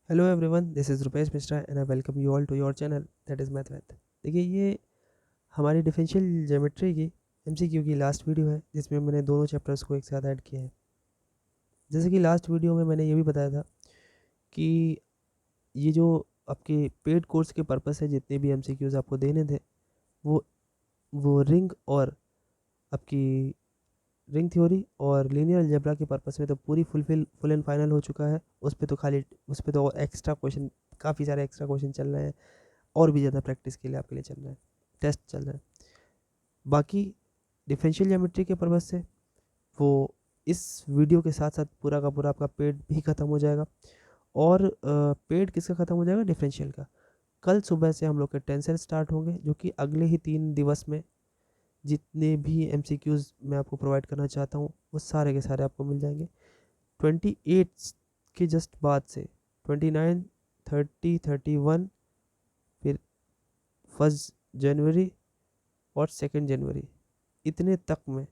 Hello everyone, this is Rupesh Mishra and I welcome you all to your channel that is math math. देखिए, ये हमारी differential geometry की MCQ की last video है जिसमें मैंने दोनों चैप्टर्स को एक साथ ऐड किया है। जैसे कि लास्ट वीडियो में मैंने ये भी बताया था कि ये जो आपके पेड कोर्स के पर्पस है, जितने भी एमसीक्यूज़ आपको देने थे वो वो रिंग और आपकी रिंग थ्योरी और लीनियर अलजेब्रा के पर्पस में तो पूरी फुल एंड फाइनल हो चुका है। उस पे तो एक्स्ट्रा क्वेश्चन, काफ़ी सारे एक्स्ट्रा क्वेश्चन चल रहे हैं और भी ज़्यादा प्रैक्टिस के लिए आपके लिए चल रहा है, टेस्ट चल रहा है। बाकी डिफरेंशियल ज्योमेट्री के पर्पज से वो इस वीडियो के साथ साथ पूरा का पूरा आपका पेड भी ख़त्म हो जाएगा। और पेड किसका ख़त्म हो जाएगा? डिफरेंशियल का। कल सुबह से हम लोग के टेंसर स्टार्ट होंगे, जो कि अगले ही 3 दिवस में जितने भी एमसीक्यूज़ मैं आपको प्रोवाइड करना चाहता हूँ वो सारे के सारे आपको मिल जाएंगे। 28 के जस्ट बाद से 29, 30, 31, फिर 1 जनवरी और 2 जनवरी, इतने तक में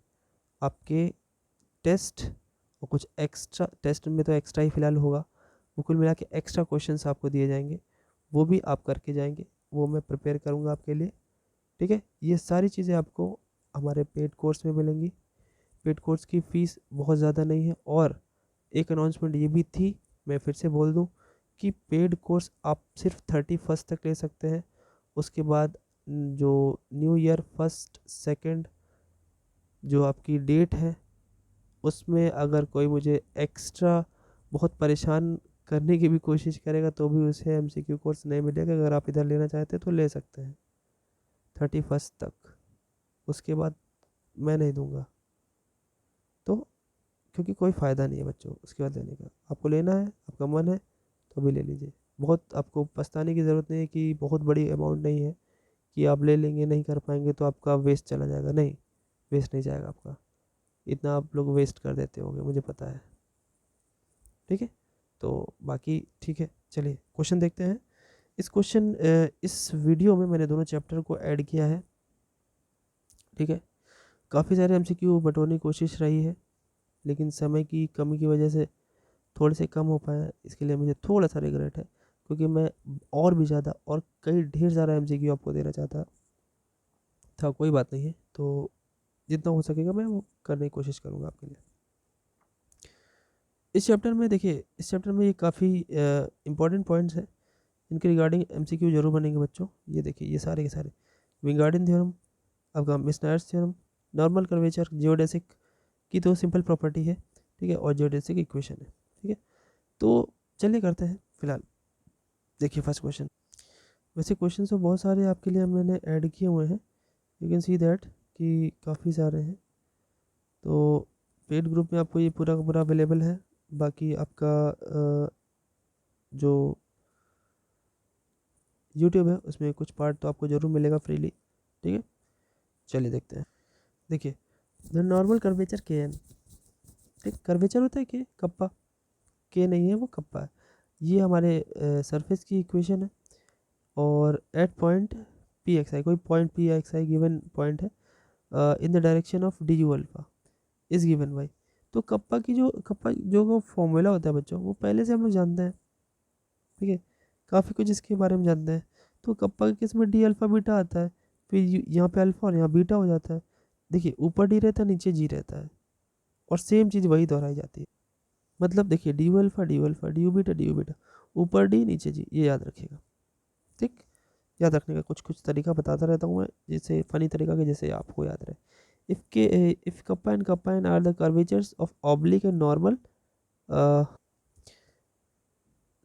आपके टेस्ट और कुछ एक्स्ट्रा, टेस्ट में तो एक्स्ट्रा ही फ़िलहाल होगा, वो कुल मिला के एक्स्ट्रा क्वेश्चंस आपको दिए जाएंगे, वो भी आप करके जाएंगे, वो मैं प्रिपेयर करूँगा आपके लिए। ठीक है, ये सारी चीज़ें आपको हमारे पेड कोर्स में मिलेंगी। पेड कोर्स की फ़ीस बहुत ज़्यादा नहीं है। और एक अनाउंसमेंट ये भी थी, मैं फिर से बोल दूँ कि पेड कोर्स आप सिर्फ 31 तक ले सकते हैं। उसके बाद जो न्यू ईयर फर्स्ट सेकंड जो आपकी डेट है, उसमें अगर कोई मुझे एक्स्ट्रा बहुत परेशान करने की भी कोशिश करेगा तो भी उसे एमसीक्यू कोर्स नहीं मिलेगा। अगर आप इधर लेना चाहते हैं तो ले सकते हैं 31 तक। उसके बाद मैं नहीं दूंगा, तो क्योंकि कोई फ़ायदा नहीं है बच्चों उसके बाद लेने का। आपको लेना है, आपका मन है तो भी ले लीजिए। बहुत आपको पछताने की ज़रूरत नहीं है कि बहुत बड़ी अमाउंट नहीं है कि आप ले लेंगे नहीं कर पाएंगे तो आपका वेस्ट चला जाएगा। नहीं, वेस्ट नहीं जाएगा आपका। इतना आप लोग वेस्ट कर देते होंगे, मुझे पता है। ठीक है, तो बाकी ठीक है, चलिए क्वेश्चन देखते हैं। इस वीडियो में मैंने दोनों चैप्टर को ऐड किया है। ठीक है, काफ़ी सारे एमसीक्यू बटोरने की कोशिश रही है, लेकिन समय की कमी की वजह से थोड़े से कम हो पाया। इसके लिए मुझे थोड़ा सा रिग्रेट है, क्योंकि मैं और भी ज़्यादा और कई ढेर सारा एमसीक्यू आपको देना चाहता था। कोई बात नहीं है, तो जितना हो सकेगा मैं वो करने की कोशिश करूँगा आपके लिए। इस चैप्टर में देखिए, इस चैप्टर में ये काफ़ी इंपॉर्टेंट पॉइंट्स हैं, इनके रिगार्डिंग एमसीक्यू जरूर बनेंगे बच्चों। ये देखिए, ये सारे के सारे विंगार्डिन थ्योरम, आपका मिसनायर्स थ्योरम, नॉर्मल कर्वेचर, जियोडेसिक की तो सिंपल प्रॉपर्टी है। ठीक है, और जियोडेसिक इक्वेशन है। ठीक है, तो चलिए करते हैं फिलहाल। देखिए फर्स्ट क्वेश्चन। वैसे क्वेश्चन तो बहुत सारे आपके लिए मैंने ऐड किए हुए हैं, यू कैन सी दैट कि काफ़ी सारे हैं। तो पेड ग्रुप में आपको ये पूरा का पूरा अवेलेबल है। बाकी आपका जो यूट्यूब है उसमें कुछ पार्ट तो आपको ज़रूर मिलेगा फ्रीली। ठीक है, चलिए देखते हैं। देखिए, द नॉर्मल कर्वेचर के एन। ठीक, कर्वेचर होता है के कप्पा, के नहीं है वो कप्पा है। ये हमारे सरफेस की इक्वेशन है। और at point P X I, कोई point P X I given point है in the direction of D U alpha is given by. तो कप्पा जो का फॉर्मूला होता है बच्चों, वो पहले से हम लोग जानते हैं। ठीक है, काफ़ी कुछ इसके बारे में जानते हैं। तो कप्पा के केस में डी अल्फा बीटा आता है, फिर यहाँ पे अल्फा और यहाँ बीटा हो जाता है। देखिए, ऊपर डी रहता है, नीचे जी रहता है, और सेम चीज़ वही दोहराई जाती है। मतलब देखिए, D U alpha D U alpha, D you beta, ऊपर डी नीचे जी, ये याद रखिएगा। ठीक, याद रखने का कुछ कुछ तरीका बताता रहता हूँ मैं, जैसे फ़नी तरीका के, जैसे आपको याद रहे। If kappa and are the curvatures of oblique and normal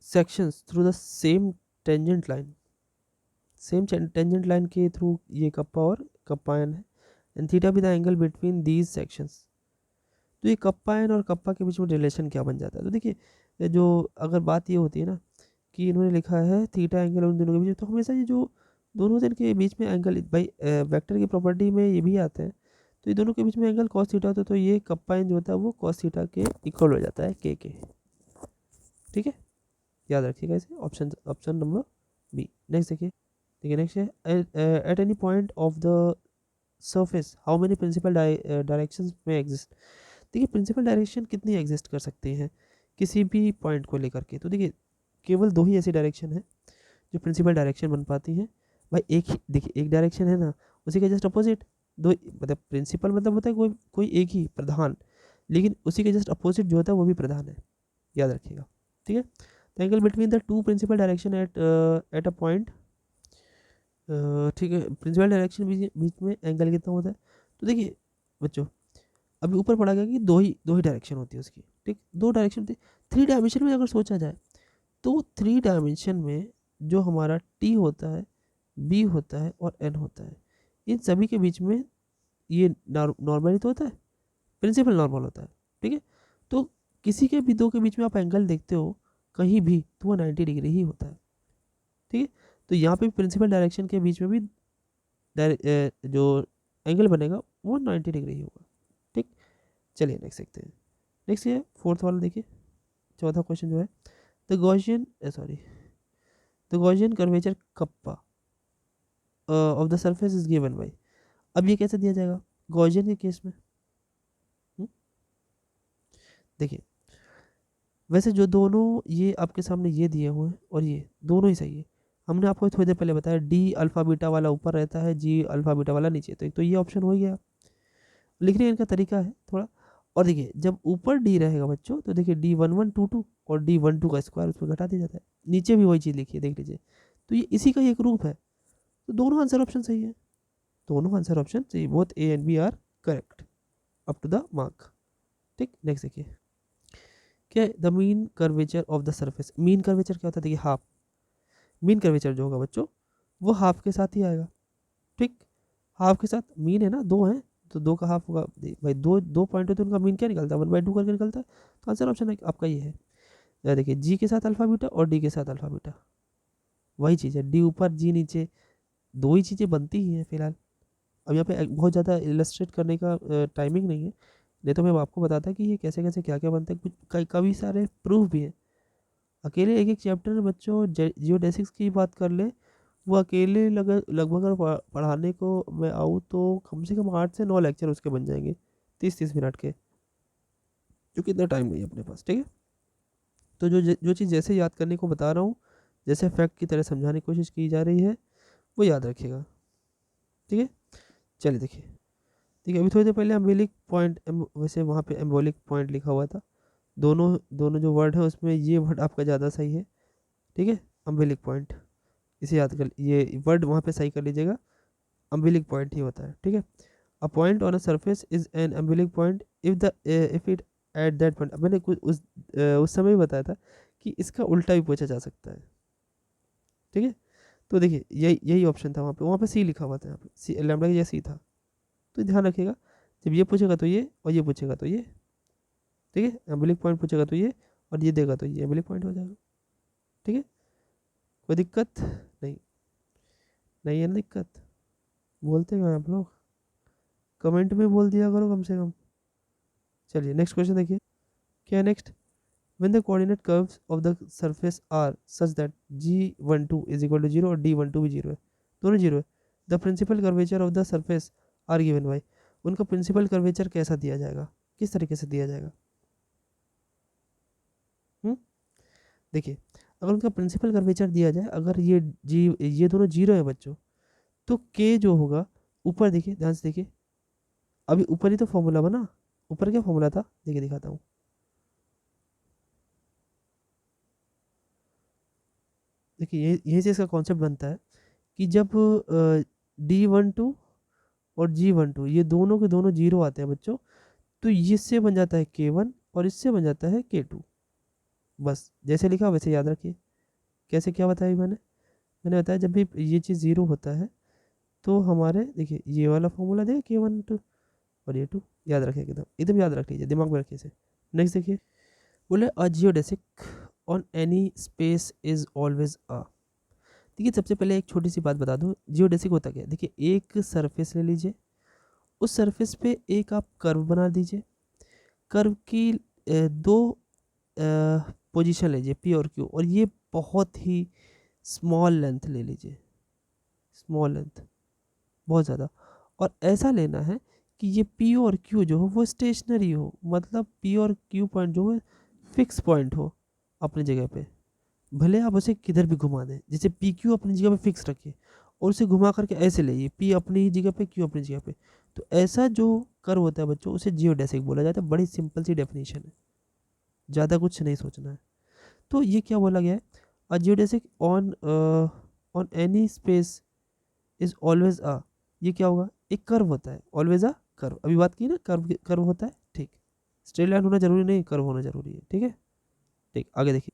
sections through the same tangent line, same tangent line के थ्रू ये कप्पा और कप्पा एन है, एंड थीटा भी the angle between these sections. तो ये कप्पा एन और kappa के बीच में रिलेशन क्या बन जाता है? तो देखिए, जो अगर बात ये होती है ना कि इन्होंने लिखा है थीटा एंगल उन दोनों के बीच, तो हमेशा ये जो दोनों से इनके बीच में एंगल, भाई वेक्टर की प्रॉपर्टी में ये भी आते हैं, तो ये दोनों के बीच में एंगल कॉस थीटा होता है, तो ये कप्पा एन जो होता है वो कॉस थीटा के इक्वल हो जाता है के। ठीक है, याद रखिएगा इसे। Option option number B. Next देखिए, देखिए नेक्स्ट है at any point of the surface how many principal directions में एग्जिस्ट। देखिए, प्रिंसिपल डायरेक्शन कितनी एग्जिस्ट कर सकती हैं किसी भी पॉइंट को लेकर के? तो देखिए, केवल दो ही ऐसी डायरेक्शन है जो प्रिंसिपल डायरेक्शन बन पाती हैं भाई। एक ही देखिए, एक डायरेक्शन है ना, उसी के जस्ट अपोजिट दो, मतलब प्रिंसिपल मतलब होता है कोई कोई एक ही प्रधान, लेकिन उसी के जस्ट अपोजिट जो होता है वो भी प्रधान है, याद रखिएगा। ठीक है, the angle between the two principal direction at a point, ठीक है, प्रिंसिपल डायरेक्शन बीच में एंगल कितना होता है। तो देखिए बच्चों, अभी ऊपर पढ़ा गया कि दो ही डायरेक्शन होती है उसकी, ठीक, दो डायरेक्शन होती है। 3 डायमेंशन में अगर सोचा जाए तो 3 डायमेंशन में जो हमारा टी होता है, बी होता है और एन होता है, इन सभी के बीच में ये नॉर्मल ही तो होता है, प्रिंसिपल नॉर्मल होता है। ठीक है, तो किसी के भी दो के बीच में आप एंगल देखते हो कहीं भी तो वो 90 डिग्री ही होता है। ठीक है, तो यहाँ पे प्रिंसिपल डायरेक्शन के बीच में भी जो एंगल बनेगा वो 90 डिग्री ही होगा। ठीक, चलिए नेक्स्ट देखते हैं। नेक्स्ट ये फोर्थ वाला देखिए, चौथा क्वेश्चन जो है, the Gaussian curvature kappa of the surface is given by. अब ये कैसे दिया जाएगा गॉसियन के केस में? देखिए, वैसे जो दोनों ये आपके सामने ये दिए हुए हैं और ये दोनों ही सही है। हमने आपको थोड़ी देर पहले बताया डी अल्फा बीटा वाला ऊपर रहता है, जी अल्फा बीटा वाला नीचे, तो एक तो ये ऑप्शन हो गया। लिखने का इनका तरीका है थोड़ा। और देखिए, जब ऊपर डी रहेगा बच्चों तो देखिए D1122 और D12 का स्क्वायर उसमें घटा दिया जाता है, नीचे भी वही चीज़ लिखिए, देख लीजिए। तो ये इसी का एक रूप है, तो दोनों आंसर ऑप्शन सही है, दोनों आंसर ऑप्शन सही, both A and B are correct up to the mark. ठीक, नेक्स्ट देखिए, क्या the mean curvature of the surface. Mean curvature क्या होता है? देखिए हाफ, मीन कर्वेचर जो होगा बच्चों वो हाफ के साथ ही आएगा। ठीक, हाफ के साथ, मीन है ना, दो हैं तो दो का हाफ होगा भाई, दो दो पॉइंट होते हैं, उनका मीन क्या निकलता है 1/2 करके निकलता है। तो आंसर ऑप्शन आपका ये है। देखिए, जी के साथ अल्फा बीटा और डी के साथ अल्फा बीटा, वही चीज़ है, डी ऊपर जी नीचे, दो ही चीज़ें बनती ही हैं फिलहाल। अब यहाँ पे बहुत ज़्यादा इलस्ट्रेट करने का टाइमिंग नहीं है, नहीं तो मैं आपको बताता कि ये कैसे कैसे क्या क्या बनता है, कुछ कई सारे प्रूफ भी हैं। अकेले एक एक चैप्टर में बच्चों जियोडेसिक्स की बात कर ले, वो अकेले लगभग अगर पढ़ाने को मैं आऊँ तो कम से कम 8 से 9 लेक्चर उसके बन जाएंगे 30-30 मिनट के, क्योंकि इतना टाइम नहीं है अपने पास। ठीक है, तो जो चीज़ जैसे याद करने को बता रहा हूँ, जैसे फैक्ट की तरह समझाने की कोशिश की जा रही है, वो याद रखिएगा। ठीक है, चलिए देखिए, ठीक है, अभी थोड़ी देर पहले एम्बोलिक पॉइंट, वैसे वहाँ पे एम्बोलिक पॉइंट लिखा हुआ था, दोनों दोनों जो वर्ड है उसमें ये वर्ड आपका ज़्यादा सही है। ठीक है, अम्बिलिक पॉइंट, इसे याद कर, ये वर्ड वहाँ पे सही कर लीजिएगा, अम्बिलिक पॉइंट ही होता है। ठीक है, a point on a surface is an umbilic point if it at that point. मैंने कुछ उस समय भी बताया था कि इसका उल्टा भी पूछा जा सकता है। ठीक है, तो देखिए यही ऑप्शन था वहाँ पे सी लिखा हुआ था, यहाँ पे सी लैम्डा की जगह सी था। तो ध्यान रखिएगा, जब ये पूछेगा तो ये, और ये पूछेगा तो ये। ठीक है, एम्बिलिक पॉइंट पूछेगा तो ये, और ये देगा तो ये एम्बिलिक पॉइंट हो जाएगा। ठीक है, कोई दिक्कत नहीं, नहीं है ना दिक्कत? बोलते हैं आप लोग, कमेंट में बोल दिया करो कम से कम। चलिए नेक्स्ट क्वेश्चन देखिए, क्या है next, when the coordinate curves of the surface are such that G12 is equal to 0 और D12 भी 0 है, दोनों 0 है, the principal curvature of the surface are given by. उनका प्रिंसिपल कर्वेचर कैसा दिया जाएगा, किस तरीके से दिया जाएगा? देखिए, अगर उनका प्रिंसिपल कर्वेचर दिया जाए, अगर ये दोनों 0 है बच्चों, तो के जो होगा ऊपर, देखिए ध्यान से देखिए, अभी ऊपर ही तो फॉर्मूला बना, ऊपर क्या फॉर्मूला था, देखिए दिखाता हूँ। देखिए यही से इसका कॉन्सेप्ट बनता है कि जब D12 और G12 ये दोनों के दोनों 0 आते हैं बच्चों, तो इससे बन जाता है K1 और इससे बन जाता है K2। बस जैसे लिखा वैसे याद रखिए। कैसे, क्या बताया मैंने बताया, जब भी ये चीज़ 0 होता है तो हमारे देखिए ये वाला फॉर्मूला देखिए K1 और ये 2, याद रखिए, एकदम एकदम याद रख लीजिए, दिमाग में रखिए इसे। नेक्स्ट देखिए, बोले a geodesic on any space is always a. देखिए, सबसे पहले एक छोटी सी बात बता दूं, जियोडेसिक होता क्या है। देखिए, एक सरफेस ले लीजिए, उस सरफेस पे एक आप कर्व बना दीजिए, कर्व की दो पोजीशन लीजिए पी और क्यू, और ये बहुत ही स्मॉल लेंथ ले लीजिए, स्मॉल लेंथ, बहुत ज़्यादा, और ऐसा लेना है कि ये पी और क्यू जो हो वो स्टेशनरी हो, मतलब पी और क्यू पॉइंट जो है फिक्स पॉइंट हो अपनी जगह पे। भले आप उसे किधर भी घुमा दें, जैसे पी क्यू अपनी जगह पे फिक्स रखिए और उसे घुमा करके ऐसे लाइए, पी अपनी ही जगह पे, क्यू अपनी जगह पे, तो ऐसा जो कर्व होता है बच्चों उसे जियोडेसिक बोला जाता है। बड़ी सिंपल सी डेफिनेशन है, ज़्यादा कुछ नहीं सोचना है। तो ये क्या बोला गया है, a geodesic on any space is always a, ये क्या होगा, एक कर्व होता है, ऑलवेज अ कर्व, अभी बात की ना, कर्व कर्व होता है, ठीक। स्ट्रेट लाइन होना जरूरी नहीं, कर्व होना जरूरी है, ठीक है। ठीक, आगे देखिए,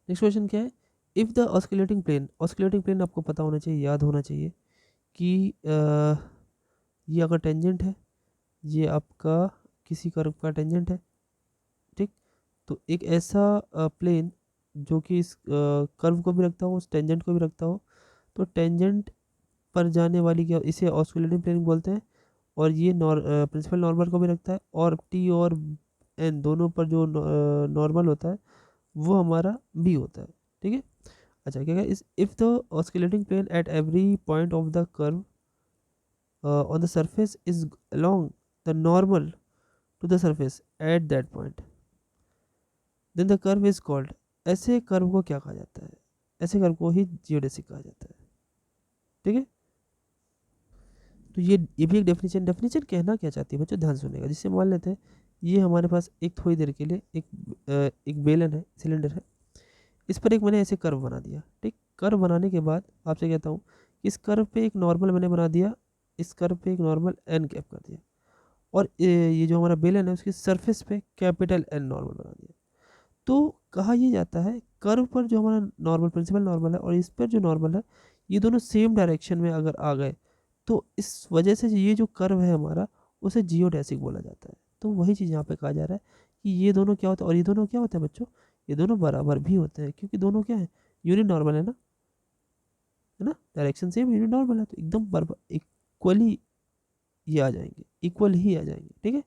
नेक्स्ट क्वेश्चन क्या है, इफ़ द ऑस्किलेटिंग प्लेन आपको पता होना चाहिए, याद होना चाहिए कि ये अगर टेंजेंट है, ये आपका किसी कर्व का टेंजेंट है, ठीक। तो एक ऐसा प्लेन जो कि इस कर्व को भी रखता हो, उस टेंजेंट को भी रखता हो, तो टेंजेंट पर जाने वाली क्या, इसे ऑस्किलेटिंग प्लेन बोलते हैं। और ये प्रिंसिपल नॉर्मल को भी रखता है, और टी और एन दोनों पर जो नॉर्मल होता है वो हमारा बी होता है, ठीक है। अच्छा क्या है, इस if the oscillating plane at every point of the curve on the surface is along the normal to the surface at that point, then the curve is called, ऐसे कर्व को क्या कहा जाता है, ऐसे कर्व को ही जियोडेसिक कहा जाता है, ठीक है। तो ये भी एक डेफिनेशन कहना क्या चाहती है बच्चों, ध्यान सुनेगा। जिससे मान लेते हैं ये हमारे पास एक थोड़ी देर के लिए एक बेलन है, सिलेंडर है, इस पर एक मैंने ऐसे कर्व बना दिया, ठीक। कर्व बनाने के बाद आपसे कहता हूँ, इस कर्व पे एक नॉर्मल मैंने बना दिया, इस कर्व पे एक नॉर्मल एन कैप कर दिया, और ये जो हमारा बेलन है उसकी सरफेस पे कैपिटल एन नॉर्मल बना दिया। तो कहा यह जाता है कर्व पर जो हमारा नॉर्मल, प्रिंसिपल नॉर्मल है, और इस पर जो नॉर्मल है, ये दोनों सेम डायरेक्शन में अगर आ गए, तो इस वजह से ये जो कर्व है हमारा, उसे जियोडेसिक बोला जाता है। तो वही चीज़ यहाँ पे कहा जा रहा है कि ये दोनों क्या होता है, और ये दोनों क्या होते हैं बच्चों, ये दोनों बराबर भी होते हैं, क्योंकि दोनों क्या है, यूनिट नॉर्मल है ना, डायरेक्शन सेम, यूनिट नॉर्मल है, तो एकदम बराबर इक्वली ये आ जाएंगे, इक्वल ही आ जाएंगे, ठीक है।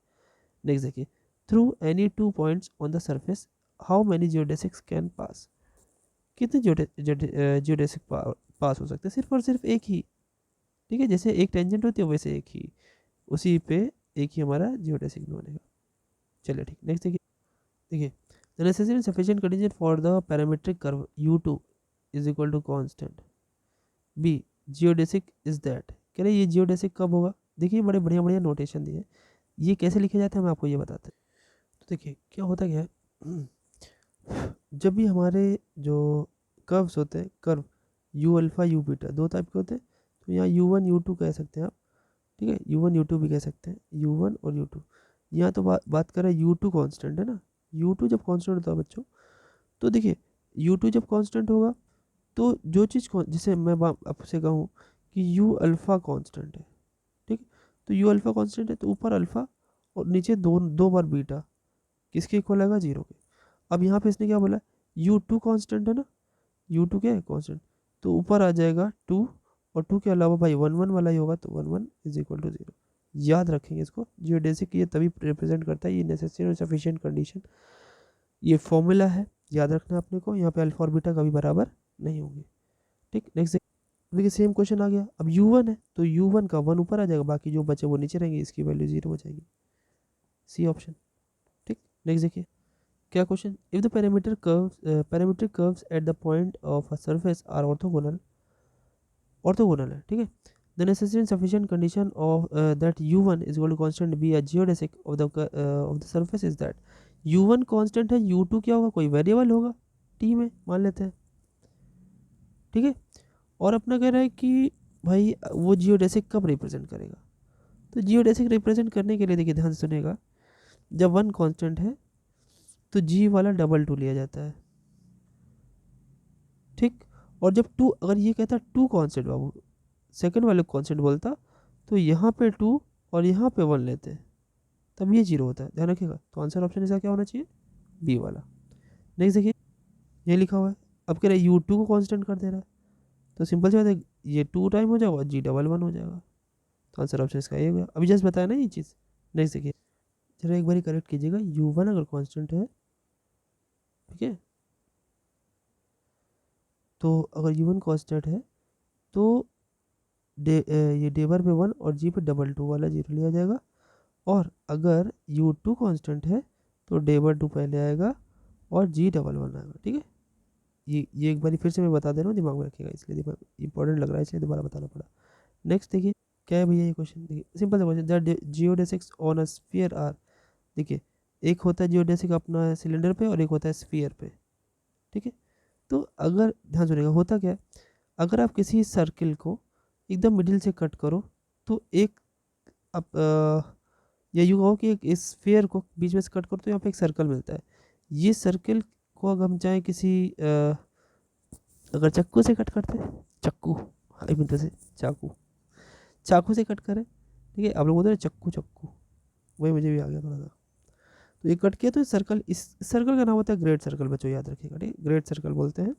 नेक्स्ट देखिए, through any two points on the surface how many geodesics can pass, कितने जियोडेसिक पास हो सकते हैं, सिर्फ और सिर्फ एक ही, ठीक है। जैसे एक टेंजेंट होती है वैसे एक ही, उसी पे एक ही हमारा जियोडेसिक भी बनेगा। चलिए ठीक, नेक्स्ट देखिए, देखिए the necessary sufficient condition for the parametric curve u2 is equal to constant be geodesic is that, कह रहे ये जियोडेसिक कब होगा। देखिए बड़े बढ़िया बढ़िया नोटेशन दिए, ये कैसे लिखे जाते हैं हम आपको ये बताते हैं। तो देखिए क्या होता क्या है, जब भी हमारे जो कर्व्स होते हैं, curve you alpha you beta दो टाइप के होते हैं, तो यहाँ u1 u2 कह सकते हैं आप, ठीक है, u1 u2 भी कह सकते हैं, u1 और u2। यहाँ तो बात कर रहे हैं u2 कांस्टेंट है ना, u2 जब कांस्टेंट होता है बच्चों, तो देखिए u2 जब कांस्टेंट होगा, तो जो चीज़ जैसे मैं आपसे कहूँ कि u अल्फ़ा कांस्टेंट है, ठीक है, तो u अल्फ़ा कांस्टेंट है, तो ऊपर अल्फ़ा और नीचे दो दो बार बीटा, किसके इक्वल आएगा, जीरो के। अब यहाँ पे इसने क्या बोला, u2 कांस्टेंट है ना, u2 क्या है कांस्टेंट, तो ऊपर आ जाएगा 2, और 2 के अलावा भाई 1 1 वाला ही होगा, तो 1 1 इज इक्वल टू 0। याद रखेंगे इसको, जियोडेसिक ये तभी रिप्रेजेंट करता है, ये नेसेसरी और सफिशिएंट कंडीशन, ये फॉर्मूला है, याद रखना अपने को, यहाँ पे अल्फा और बीटा कभी बराबर नहीं होंगे, ठीक। नेक्स्ट देखिए सेम क्वेश्चन आ गया, अब u1 है तो u1 का 1 ऊपर आ जाएगा, बाकी जो बचे वो नीचे रहेंगे, इसकी वैल्यू 0 हो जाएगी, सी ऑप्शन, ठीक। नेक्स्ट देखिए क्या question, if the parametric curves at the point of a surface are orthogonal है, ठीक है, the necessary sufficient condition of that u1 is equal to constant be a geodesic of the surface is that, u1 constant है, u2 क्या होगा, कोई variable होगा t में मान लेते हैं, ठीक है। और अपना कह रहा है कि भाई वो जियोडेसिक कब रिप्रेजेंट करेगा, तो जियोडेसिक रिप्रेजेंट करने के लिए देखिए ध्यान से सुनेगा, जब 1 कांस्टेंट है तो g वाला डबल 2 लिया जाता है, ठीक। और जब 2, अगर ये कहता 2 कांस्टेंट बाबू, सेकंड वाले कांस्टेंट बोलता, तो यहाँ पे 2 और यहाँ पे 1 लेते हैं, तब ये 0 होता है, ध्यान रखिएगा। तो आंसर ऑप्शन इसका क्या होना चाहिए, बी वाला। नेक्स्ट देखिए ये लिखा हुआ है, अब कह रहा है u2 को कांस्टेंट कर दे रहा है, तो सिंपल सी बात है, ये 2 टाइम हो जाएगा और g डबल 1 हो जाएगा, तो आंसर ऑप्शन इसका ये हो गया। अभी जस्ट बताया ना ये चीज़। नेक्स्ट देखिए, चलो एक बार करेक्ट कीजिएगा, u1 अगर कांस्टेंट है, ठीक है, तो अगर u1 कांस्टेंट है तो ये डेबर पे 1 और जी पे डबल 2 वाला 0 लिया जाएगा, और अगर u2 कांस्टेंट है तो डेबर 2 पहले आएगा और जी डबल 1 आएगा, ठीक है। ये एक बार फिर से मैं बता दे रहा हूँ, दिमाग में रखिएगा, इसलिए दिमाग इंपॉर्टेंट लग रहा है, इसलिए दोबारा बताना पड़ा। नेक्स्ट देखिए क्या है भैया ये क्वेश्चन, देखिए सिंपल सा question, the geodesics on a sphere are. देखिए एक होता है जियोडेसिक अपना सिलेंडर पे और एक होता है स्फीयर पे, ठीक है। तो अगर ध्यान सुनिएगा होता क्या है, अगर आप किसी सर्किल को एकदम मिडिल से कट करो तो एक अब या यूँ कहो कि एक स्फीयर को बीच में से कट करो तो यहाँ पे एक सर्कल मिलता है। ये सर्किल को अगर हम चाहें किसी अगर चाकू से कट करते हैं, चाकू हाई मित्र से चाकू, चाकू से कट करें, ठीक है। आप लोग बोलते हैं चक्कू चक्कू, वही मुझे भी आ गया थोड़ा सा। तो ये कट किया तो सर्कल, इस सर्कल का नाम होता है ग्रेट सर्कल, बच्चों याद रखिएगा, ठीक है। ग्रेट सर्कल बोलते हैं,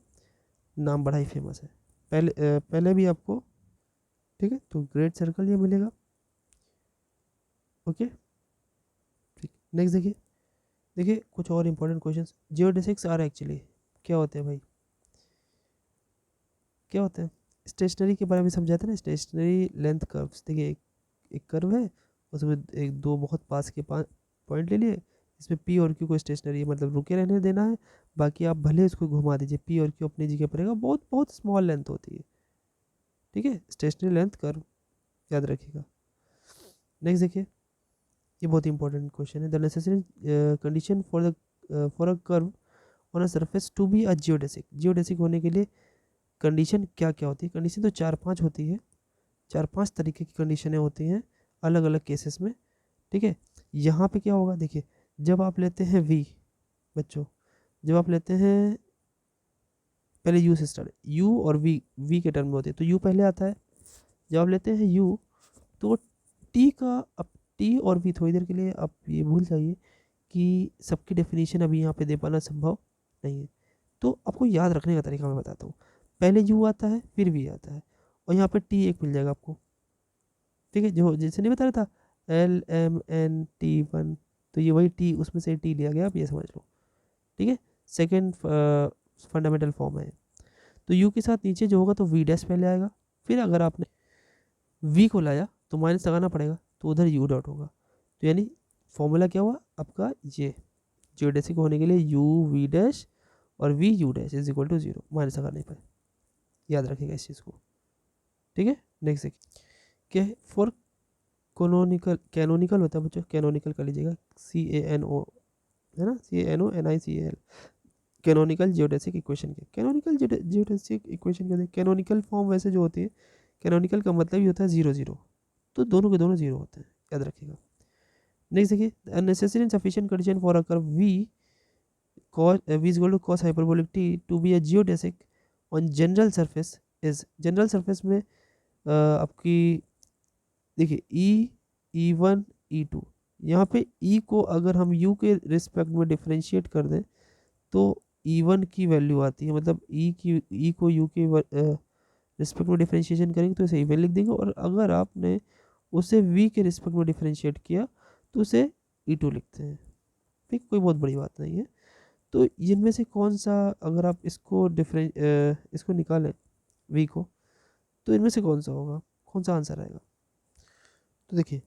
नाम बड़ा ही फेमस है, पहले भी आपको, ठीक है। तो ग्रेट सर्कल ये मिलेगा, ओके ठीक। नेक्स्ट देखिए, देखिए कुछ और important questions, geodesics are actually क्या होते हैं भाई, क्या होते हैं। स्टेशनरी के बारे में समझा था ना, स्टेशनरी लेंथ कर्व्स। देखिए एक कर्व है, उसमें एक दो बहुत पास के पॉइंट ले लिए, इसमें पी और क्यू को स्टेशनरी मतलब रुके रहने देना है, बाकी आप भले उसको घुमा दीजिए, पी और क्यू अपनी जगह पर रहेगा, बहुत बहुत स्मॉल लेंथ होती है, ठीक है। स्टेशनरी लेंथ कर्व याद रखिएगा। नेक्स्ट देखिए, ये बहुत इंपॉर्टेंट क्वेश्चन है, the necessary condition for a curve on a surface to be a geodesic. Geodesic होने के लिए कंडीशन क्या क्या होती है, कंडीशन तो 4-5 होती है, 4-5 तरीके की कंडीशनें होती हैं अलग अलग केसेस में, ठीक है। यहाँ पे क्या होगा, देखिए जब आप लेते हैं वी, बच्चों जब आप लेते हैं, पहले यू से स्टार्ट, यू और वी के टर्म में होते हैं, तो यू पहले आता है। जब आप लेते हैं यू तो टी का, अब टी और वी थोड़ी देर के लिए आप ये भूल जाइए कि सबकी डेफिनेशन अभी यहाँ पे दे पाना संभव नहीं है, तो आपको याद रखने का तरीका मैं बताता हूँ। पहले यू आता है फिर वी आता है, और यहाँ पे टी एक मिल जाएगा आपको, ठीक है। जो जैसे नहीं बता रहा था LMNT1, तो ये वही टी, उसमें से टी लिया गया, आप ये समझ लो, ठीक है। सेकेंड फंडामेंटल फॉर्म है। तो यू के साथ नीचे जो होगा तो वी डैश पहले आएगा, फिर अगर आपने वी को लाया तो माइनस लगाना पड़ेगा, तो उधर यू डॉट होगा। तो यानी फॉर्मूला क्या हुआ आपका, ये जियोडेसिक होने के लिए यू वी डैश और V U dash is equal to 0, minus लगाने पर, याद रखिएगा इस चीज़ को, ठीक है। नेक्स्ट देखिए क्या है, फॉर कैनोनिकल होता है बच्चों, कैनोनिकल कर लीजिएगा, CANO है ना, CANONICAL, कैनोनिकल जियोडेसिक इक्वेशन के, कैनोनिकल जियोडेसिक इक्वेशन के कैनोनिकल फॉर्म वैसे जो होती है, कैनोनिकल का मतलब ही होता है 0 0, तो दोनों के दोनों 0 होते हैं, याद रखिएगा। नेक्स्ट देखिए, unnecessary and sufficient condition for a curve V cos v is equal to cos hyperbolic t to be a geodesic on general surface is, general surface में आपकी देखिए E1 E2, यहाँ पे E को अगर हम U के रिस्पेक्ट में डिफ्रेंशिएट कर दें तो E1 की वैल्यू आती है, मतलब E को U के रिस्पेक्ट में डिफ्रेंशिएशन करेंगे तो इसे इवन लिख देंगे, और अगर आपने उसे V के रिस्पेक्ट में डिफ्रेंशिएट किया तो उसे E2 लिखते हैं, ठीक, कोई बहुत बड़ी बात नहीं है। तो इनमें से कौन सा, अगर आप इसको निकालें V को, तो इनमें से कौन सा होगा, कौन सा आंसर आएगा। तो देखिए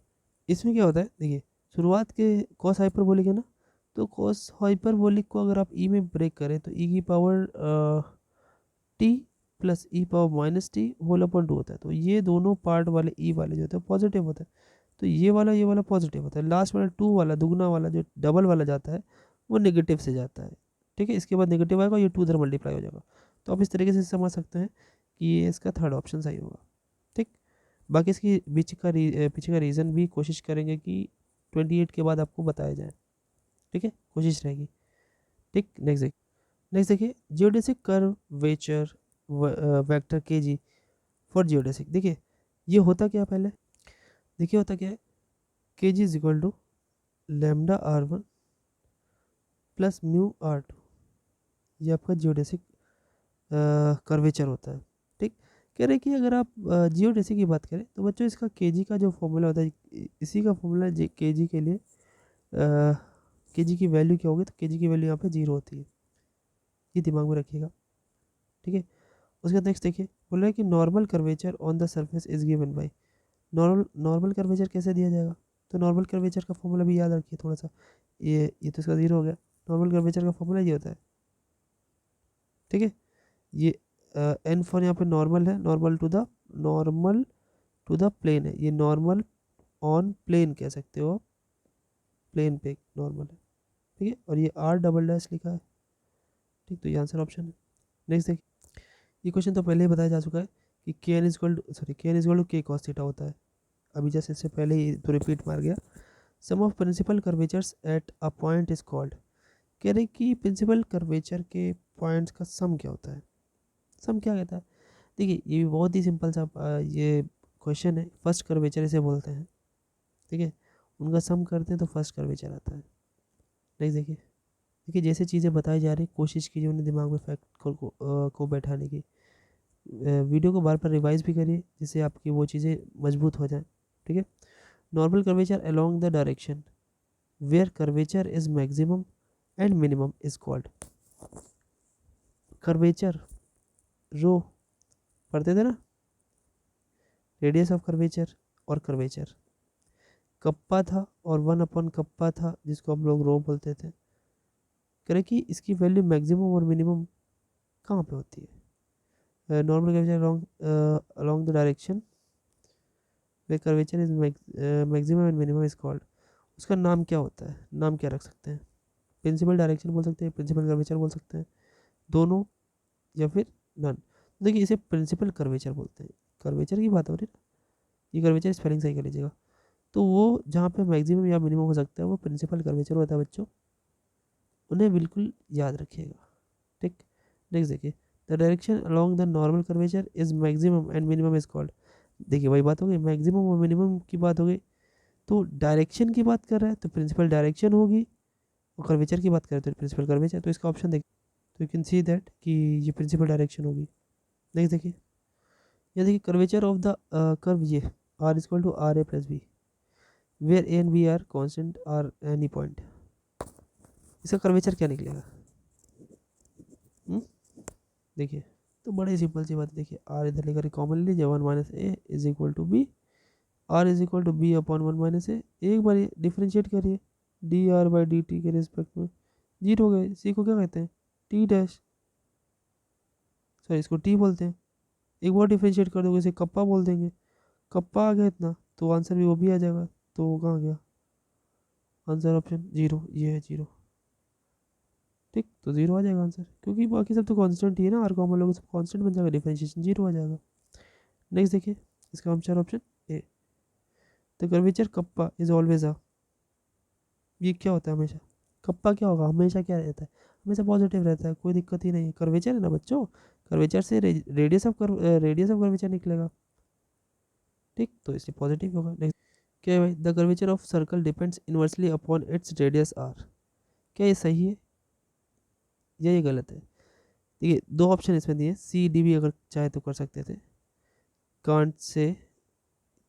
इसमें क्या होता है, देखिए शुरुआत के कॉस हाइपरबोलिक है ना, तो कॉस हाइपरबोलिक को अगर आप ई में ब्रेक करें तो ई की power T plus E power minus T whole upon 2 होता है, तो ये दोनों पार्ट वाले ई वाले जो होते हैं पॉजिटिव होता है, तो ये वाला पॉजिटिव होता है, लास्ट वाला 2 वाला दुगना वाला जो डबल वाला जाता है वो नेगेटिव से जाता है, ठीक है। इसके बाद नेगेटिव आएगा, ये 2 उधर मल्टीप्लाई हो जाएगा, तो आप इस तरीके से समझ सकते हैं कि ये इसका थर्ड ऑप्शन सही होगा, ठीक। बाकी इसकी पीछे का रीज़न भी कोशिश करेंगे कि 28 के बाद आपको बताया जाए, ठीक है, कोशिश रहेगी, ठीक। नेक्स्ट देखिए, जियोडेसिक कर्वेचर वेक्टर के जी फॉर जियोडेसिक। देखिए ये होता क्या, पहले देखिए होता क्या है, K G is equal to lambda R1 plus mu R2, ये आपका जियोडेसिक कर्वेचर होता है, ठीक। कह रहे कि अगर आप जियोडेसिक की बात करें तो बच्चों इसका केजी का जो फॉर्मूला होता है, इसी का फॉर्मूला केजी के लिए, केजी की वैल्यू क्या होगी, तो केजी की वैल्यू यहाँ पे 0 होती है, ये दिमाग में रखिएगा, ठीक है। उसके बाद नेक्स्ट देखिए, बोल रहा है कि normal curvature on the surface is given by, normal curvature कैसे दिया जाएगा, तो नॉर्मल कर्वेचर का फॉर्मूला भी याद रखिए थोड़ा सा, ये तो इसका 0 हो गया, नॉर्मल कर्वेचर का फॉर्मूला ये होता है, ठीक है। ये n फॉर यहाँ पे नॉर्मल है, नॉर्मल टू द प्लेन है, ये नॉर्मल ऑन प्लेन कह सकते हो आप, प्लेन पे नॉर्मल है, ठीक है। और ये r डबल डैश लिखा है, ठीक, तो ये आंसर ऑप्शन है। नेक्स्ट देखिए, ये क्वेश्चन तो पहले ही बताया जा चुका है कि के एन इजक्वल टू के कॉस थीटा होता है, अभी जैसे इससे पहले ही तो रिपीट मार गया। Sum of principal curvatures at a point is called, कह रहे कि प्रिंसिपल कर्वेचर के पॉइंट्स का सम क्या होता है, सम क्या कहता है। देखिए ये भी बहुत ही सिंपल सा ये क्वेश्चन है, फर्स्ट कर्वेचर इसे बोलते हैं, ठीक है, उनका सम करते हैं तो फर्स्ट कर्वेचर आता है। नेक्स्ट देखिए, देखिए जैसे चीज़ें बताई जा रही, कोशिश कीजिए उन्हें दिमाग में फैक्ट को बैठाने की, वीडियो को बार बार रिवाइज भी करिए जिससे आपकी वो चीज़ें मजबूत हो जाए, ठीक है। Normal curvature along the direction where curvature is maximum and minimum is called, curvature rho पढ़ते थे ना, रेडियस ऑफ कर्वेचर और कर्वेचर, कप्पा था और 1 अपॉन कप्पा था जिसको हम लोग रो बोलते थे, करें कि इसकी वैल्यू मैक्सिमम और मिनिमम कहाँ पे होती है। Normal curvature along the direction way curvature is maximum and minimum is called, उसका नाम क्या होता है, नाम क्या रख सकते हैं, प्रिंसिपल डायरेक्शन बोल सकते हैं, प्रिंसिपल कर्वेचर बोल सकते हैं, दोनों या फिर नन। देखिए इसे प्रिंसिपल कर्वेचर बोलते हैं, कर्वेचर की बात हो रही है ना, ये कर्वेचर स्पेलिंग सही कर लीजिएगा, तो वो जहाँ पे मैक्सिमम या मिनिमम हो सकता है वो प्रिंसिपल कर्वेचर होता है बच्चों, उन्हें बिल्कुल याद रखिएगा, ठीक। नेक्स्ट देखिए, the direction along the normal curvature is maximum and minimum is called, देखिए वही बात हो गई, मैक्सिमम और मिनिमम की बात हो गई, तो डायरेक्शन की बात कर रहा है तो प्रिंसिपल डायरेक्शन होगी, और कर्वेचर की बात करें तो प्रिंसिपल कर्वेचर, तो इसका ऑप्शन देखिए, तो यू कैन सी दैट कि ये प्रिंसिपल डायरेक्शन होगी। नेक्स्ट देखिए, ये देखिए कर्वेचर ऑफ द कर्व, ये are equal to R A plus B where A and B are constant are any point, इसका कर्वेचर क्या निकलेगा, देखिए तो बड़े सिंपल सी बात है, देखिए आर इधर लेकर कॉमन लीजिए, 1 - a is equal to B, R is equal to B upon 1 - a, एक बार डिफ्रेंशिएट करिए D R by D T के रिस्पेक्ट में, जीरो हो गए, सी को क्या कहते हैं टी डैश, सॉरी इसको टी बोलते हैं, एक बार डिफ्रेंशिएट कर दोगे इसे कप्पा बोल देंगे, कप्पा आ गया इतना तो आंसर भी वो भी आ जाएगा, तो वो कहाँ गया आंसर, ऑप्शन जीरो, ये है जीरो, ठीक, तो जीरो आ जाएगा आंसर, क्योंकि बाकी सब तो कांस्टेंट ही है ना, आर कॉमन लोग सब कांस्टेंट बन जाएगा, डिफरेंशिएशन जीरो आ जाएगा। नेक्स्ट देखिए, इसका answer option A, the curvature kappa is always a, ये क्या होता है हमेशा, कप्पा क्या होगा हमेशा, क्या रहता है हमेशा पॉजिटिव रहता है, कोई दिक्कत ही नहीं है, कर्वेचर है ना बच्चों, कर्वेचर से रेडियस ऑफ कर्वेचर निकलेगा, ठीक, तो इसलिए पॉजिटिव होगा। नेक्स्ट क्या है भाई, the curvature of circle depends inversely upon its radius R, क्या ये सही है या ये गलत है। देखिए दो ऑप्शन इसमें दिए, सी डी भी अगर चाहे तो कर सकते थे, कांट से,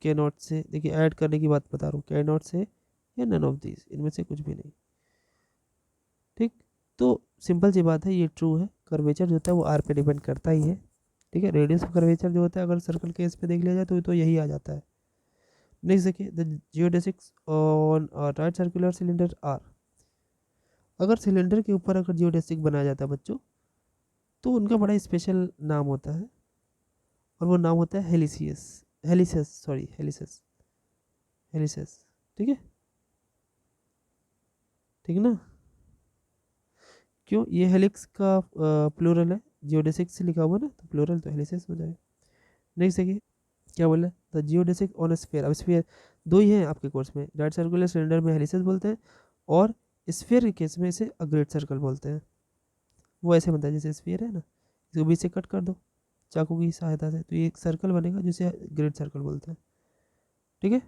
के नॉट से, देखिए ऐड करने की बात बता रहा हूँ, के नॉट से या नन ऑफ दीज, इनमें से कुछ भी नहीं, ठीक, तो सिंपल सी बात है, ये ट्रू है, कर्वेचर जो होता है वो आर पे डिपेंड करता ही है, ठीक है। रेडियस ऑफ कर्वेचर जो होता है अगर सर्कल के इस पे देख लिया जाए तो यही आ जाता है। नेक्स्ट देखिए, the geodesics on right circular cylinder are, अगर सिलेंडर के ऊपर अगर जियोडेसिक बनाया जाता है बच्चों तो उनका बड़ा स्पेशल नाम होता है, और वो नाम होता है हेलिसेस, ठीक है, ठीक है ना, क्यों, ये हेलिक्स का प्लूरल है, जियोडेसिक से लिखा हुआ ना तो प्लूरल तो हेलिसेस हो जाएगा। नेक्स्ट देखिए क्या बोला, द जियोडेसिक ऑन स्फीयर, अब स्फीयर दो ही हैं आपके कोर्स में, राइट सर्कुलर सिलेंडर में हेलिसेस बोलते हैं, और स्फीयर के केस में इसे अ ग्रेट सर्कल बोलते हैं, वो ऐसे बनता है जैसे स्फीयर है ना, इसको बीच से कट कर दो चाकू की सहायता से, तो ये एक सर्कल बनेगा जिसे ग्रेट सर्कल बोलते हैं, ठीक है।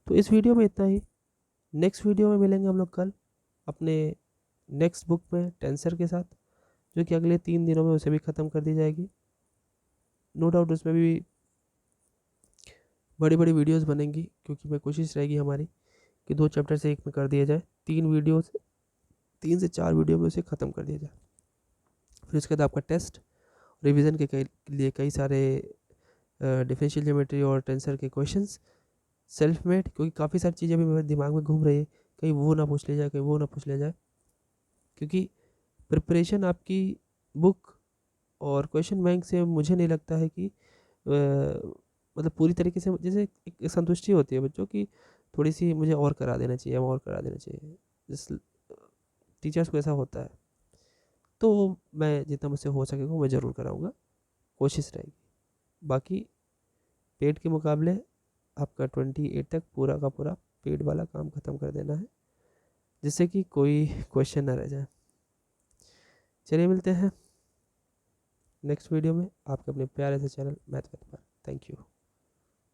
तो इस वीडियो में इतना ही, नेक्स्ट वीडियो में मिलेंगे हम लोग कल अपने नेक्स्ट बुक में टेंसर के साथ, जो कि अगले 3 दिनों में उसे भी ख़त्म कर दी जाएगी, नो डाउट उसमें भी बड़ी बड़ी वीडियोस बनेंगी, क्योंकि मैं कोशिश रहेगी हमारी कि 2 चैप्टर से एक में कर दिया जाए, 3 से 4 वीडियो में उसे ख़त्म कर दिया जाए, फिर उसके बाद आपका टेस्ट, रिवीजन के लिए कई सारे डिफरेंशियल ज्योमेट्री और टेंसर के क्वेश्चंस सेल्फ मेड, क्योंकि काफ़ी सारी चीज़ें अभी मेरे दिमाग में घूम रही है, कहीं वो ना पूछ लिया जाए, कहीं वो ना पूछ लिया जाए, क्योंकि प्रिपरेशन आपकी बुक और क्वेश्चन बैंक से मुझे नहीं लगता है कि मतलब पूरी तरीके से जैसे एक संतुष्टि होती है बच्चों की, थोड़ी सी मुझे और करा देना चाहिए, और करा देना चाहिए, जिस टीचर्स को ऐसा होता है। तो मैं जितना मुझसे हो सकेगा मैं ज़रूर कराऊँगा, कोशिश रहेगी। बाकी पेड के मुकाबले आपका 28 तक पूरा का पूरा पेड वाला काम ख़त्म कर देना है, जिससे कि कोई क्वेश्चन ना रह जाए। चलिए मिलते हैं नेक्स्ट वीडियो में आपके अपने प्यारे से चैनल मैथ पर। Thank you.